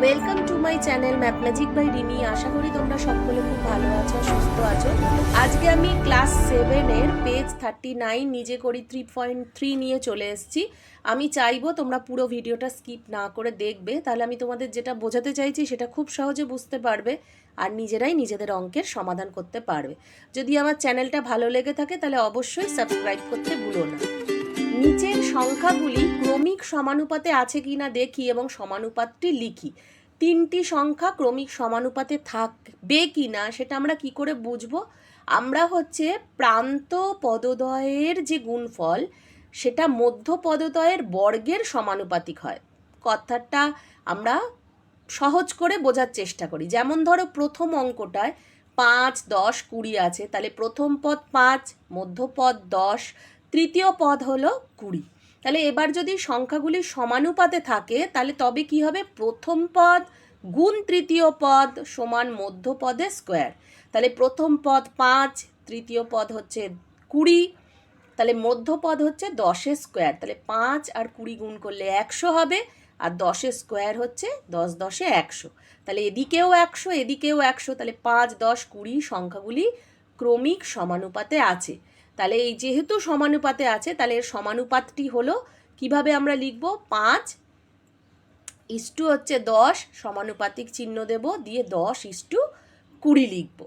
Welcome to my channel math magic by Rimi. আশা করি তোমরা সকলে খুব ভালো আছো, সুস্থ আছো। আজকে আমি ক্লাস 7-এর পেজ 39 নিজে করি 3.3 নিয়ে চলে এসেছি। আমি চাইবো তোমরা পুরো ভিডিওটা স্কিপ না করে দেখবে, তাহলে আমি তোমাদের যেটা বোঝাতে চাইছি সেটা খুব সহজে বুঝতে পারবে আর নিজেরাই নিজেদের অঙ্কের সমাধান করতে পারবে। যদি আমার চ্যানেলটা ভালো লেগে থাকে তাহলে অবশ্যই সাবস্ক্রাইব করতে ভুলো না। নিচের সংখ্যাগুলি ক্রমিক সমানুপাতে আছে কিনা দেখি এবং সমানুপাতটি লিখি। তিনটি সংখ্যা ক্রমিক সমানুপাতে থাকবে কিনা সেটা আমরা কি করে বুঝবো? আমরা হচ্ছে প্রান্ত পদদ্বয়ের যে গুণফল সেটা মধ্য পদদ্বয়ের বর্গের সমানুপাতিক হয়। কথাটা আমরা সহজ করে বোঝার চেষ্টা করি। যেমন ধরো প্রথম অঙ্কটায় 5, 10, 20 আছে, তাহলে প্রথম পদ 5, মধ্যপদ 10, তৃতীয় পদ হলো 20। তাহলে এবার যদি সংখ্যাগুলি সমানুপাতে থাকে তাহলে তবে কি হবে? প্রথম পদ গুণ তৃতীয় পদ সমান মধ্যপদের স্কোয়ার। তাহলে প্রথম পদ 5, তৃতীয় পদ হচ্ছে 20, তাহলে মধ্যপদ হচ্ছে 10 স্কোয়ার। তাহলে 5 আর 20 গুণ করলে 100 হবে, আর 10 স্কোয়ার হচ্ছে 10 10 100। তাহলে এদিকেও 100 এদিকেও 100, তাহলে 5, 10, 20 সংখ্যাগুলি ক্রমিক সমানুপাতে আছে। তাহলে এই যেহেতু সমানুপাতে আছে তাহলে এর সমানুপাতটি হলো, কিভাবে আমরা লিখব? 5:10 হচ্ছে 10, সমানুপাতিক চিহ্ন দেব, দিয়ে 10:20 লিখব।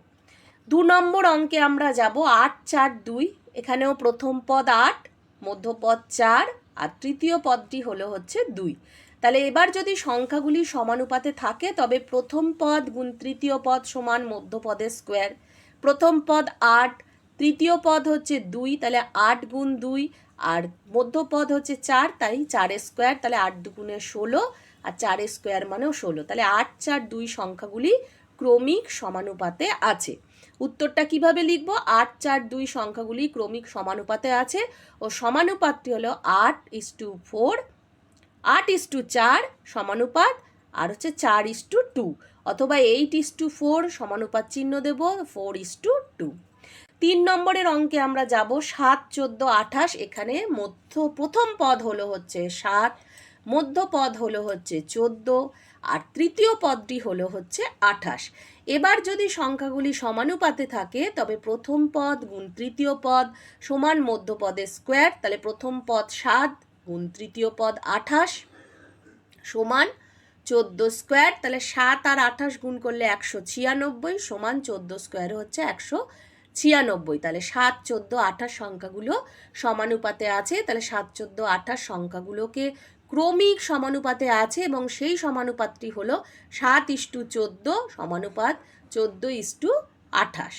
2 নম্বর অঙ্কে আমরা যাব 8, 4, 2। এখানেও প্রথম পদ 8, মধ্যপদ 4 আর তৃতীয় পদটি হলো হচ্ছে 2। তাহলে এবার যদি সংখ্যাগুলি সমানুপাতে থাকে তবে প্রথম পদ গুণ তৃতীয় পদ সমান মধ্যপদের স্কোয়ার। প্রথম পদ 8, তৃতীয় পদ হচ্ছে 2, তাহলে 8 গুণ 2, আর মধ্যপদ হচ্ছে 4, তাই 4 স্কোয়ার, তাহলে 8 দুগুণে 16 আর 4 স্কোয়ার মানেও 16। তাহলে 8, 4, 2 সংখ্যাগুলি ক্রমিক সমানুপাতে আছে। উত্তরটা কিভাবে লিখব? 8, 4, 2 সংখ্যাগুলি ক্রমিক সমানুপাতে আছে ও সমানুপাতটি হলো 8:4, 8:4 সমানুপাত, আর হচ্ছে 4:2, অথবা 8:4 সমানুপাত চিহ্ন দেব 4:2। 3 নম্বরের অঙ্কে আমরা যাব 7, 14, 28। এখানে প্রথম পদ হলো হচ্ছে 7, মধ্যপদ হলো হচ্ছে 14 আর তৃতীয় পদটি হলো হচ্ছে 28। এবার যদি সংখ্যাগুলি সমানুপাতে থাকে তবে প্রথম পদ গুণ তৃতীয় পদ সমান মধ্যপদের স্কোয়ার। তাহলে প্রথম পদ 7 গুণ তৃতীয় পদ 28 সমান 14 স্কোয়ার। তাহলে 7 আর 28 গুণ করলে 196 সমান 14 স্কোয়ার হচ্ছে 196। তাহলে 7, 14, 28 সংখ্যাগুলো সমানুপাতে আছে। তাহলে 7, 14, 28 সংখ্যাগুলোকে ক্রমিক সমানুপাতে আছে এবং সেই সমানুপাতটি হলো 7:14 সমানুপাত 14:28।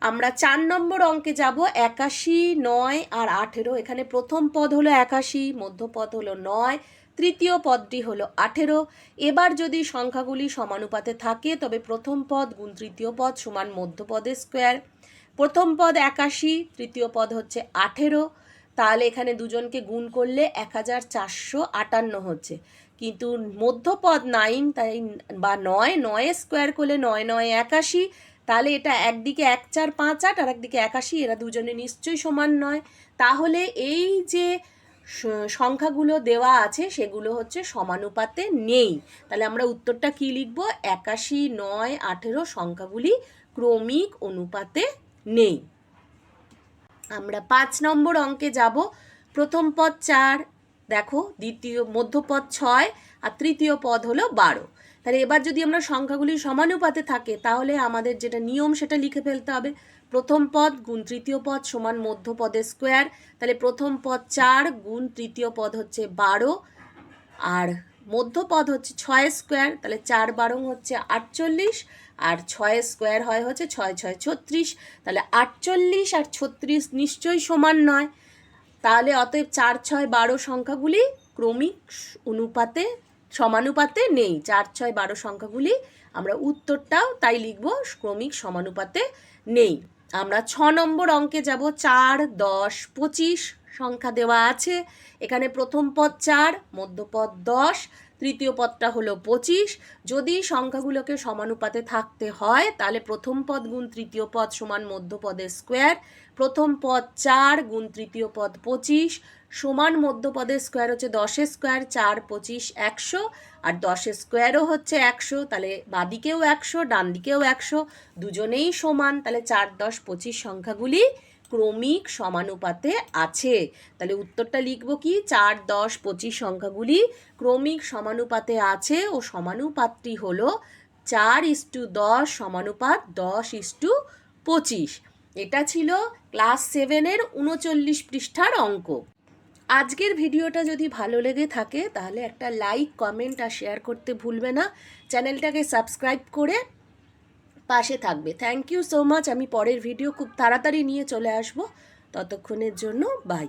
আমরা 4 নম্বর অঙ্কে যাব 81, 9 আর 18। এখানে প্রথম পদ হলো 81, মধ্যপদ হলো 9, তৃতীয় পদটি হলো 18। এবার যদি সংখ্যাগুলি সমানুপাতে থাকে তবে প্রথম পদ গুণ তৃতীয় পদ সমান মধ্যপদের স্কোয়ার। প্রথম পদ 81, তৃতীয় পদ হচ্ছে 18, তাহলে এখানে দুজনকে গুণ করলে 1458 হচ্ছে, কিন্তু মধ্যপদ 9 তাই বা 9 স্কোয়ার করলে 9 9 81, তাহলে এটা একদিকে 1 4 5 8 আর একদিকে 81, এরা দুজনে নিশ্চয়ই সমান নয়। তাহলে এই যে সংখ্যাগুলো দেওয়া আছে সেগুলো হচ্ছে সমানুপাতে নেই। তাহলে আমরা উত্তরটা কি লিখব? 81, 9, 18 সংখ্যাগুলি ক্রমিক অনুপাতে নেই। আমরা 5 নম্বর অঙ্কে যাব। প্রথম পদ 4, দেখো, দ্বিতীয় মধ্যপদ 6 আর তৃতীয় পদ হলো 12। তাহলে এবার যদি আমরা সংখ্যাগুলি সমানুপাতে থাকে তাহলে আমাদের যেটা নিয়ম সেটা লিখে ফেলতে হবে। প্রথম পদ গুণ তৃতীয় পদ সমান মধ্যপদের স্কোয়ার। তাহলে প্রথম পদ 4 গুণ তৃতীয় পদ হচ্ছে 12 আর মধ্যপদ হচ্ছে 6 স্কোয়ার। তাহলে 4 12 হচ্ছে 48 আর 6 স্কোয়ার হয় হচ্ছে 6 6 36। তাহলে 48 আর 36 নিশ্চয়ই সমান নয়। তাহলে অতএব 4 6 12 সংখ্যাগুলি ক্রমিক অনুপাতে সমানুপাতে নেই। 4 6 12 সংখ্যাগুলি আমরা উত্তরটাও তাই লিখব, ক্রমিক সমানুপাতে নেই। আমরা 6 নম্বর অঙ্কে যাব। 4, 10, 25 সংখ্যা দেওয়া আছে। এখানে প্রথম পদ 4, মধ্যপদ 10, তৃতীয় পদটা হলো 25। যদি সংখ্যাগুলোকে সমানুপাতে থাকতে হয় তাহলে প্রথম পদ গুণ তৃতীয় পদ সমান মধ্যপদের স্কোয়ার, প্রথম পদ 4 গুণ তৃতীয় পদ 25 সমান মধ্যপদের স্কোয়ার হচ্ছে 10-এর স্কোয়ার, 4 25 100, আর 10-এর স্কোয়ারও হচ্ছে 100, তাহলে বাঁদিকেও 100 ডান দিকেও 100, দুজনেই সমান, তাহলে 4 10 25 সংখ্যাগুলি ক্রমিক সমানুপাতে আছে। তাহলে উত্তরটা লিখব কি, 4 10 25 সংখ্যাগুলি ক্রমিক সমানুপাতে আছে ও সমানুপাতটি হলো 4:10 সমানুপাত 10:25। এটা ছিল ক্লাস 7-এর 39 পৃষ্ঠার অঙ্ক। আজকের ভিডিওটা যদি ভালো লেগে থাকে তাহলে একটা লাইক কমেন্ট আর শেয়ার করতে ভুলবে না, চ্যানেলটাকে সাবস্ক্রাইব করে পাশে থাকবে। Thank you so much. আমি পরের ভিডিও খুব তাড়াতাড়ি নিয়ে চলে আসব, ততক্ষণের জন্য বাই।